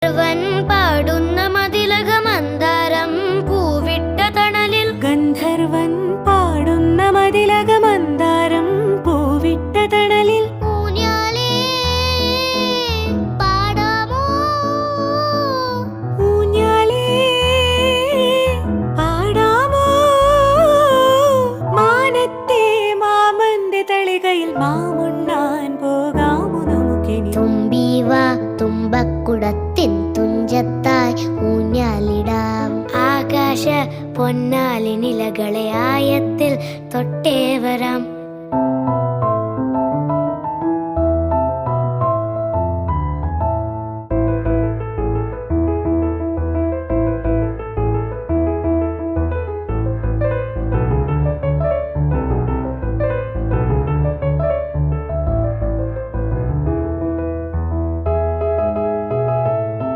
ഗന്ധർവൻ പാടുന്ന മതിലകമന്ദാരം പൂവിട്ട തണലിൽ. ഗന്ധർവൻ പാടുന്ന മതിലകമന്ദാരം പൂവിട്ട തണലിൽ. ഊഞ്ഞാലേ പാടാമോ, ഊഞ്ഞാലേ പാടാമോ, മാനത്തെ മാമന്റെ തളികയിൽ മാമുണ്ണാൻ പോകാമോ നമുക്കിനി. തുമ്പീവാ തുമ്പക്കുടത്തിൻ തുഞ്ചത്തായി ഊഞ്ഞാലിടാം. ആകാശ പൊന്നാലിനിലകളെ ആയത്തിൽ തൊട്ടേ വരാം.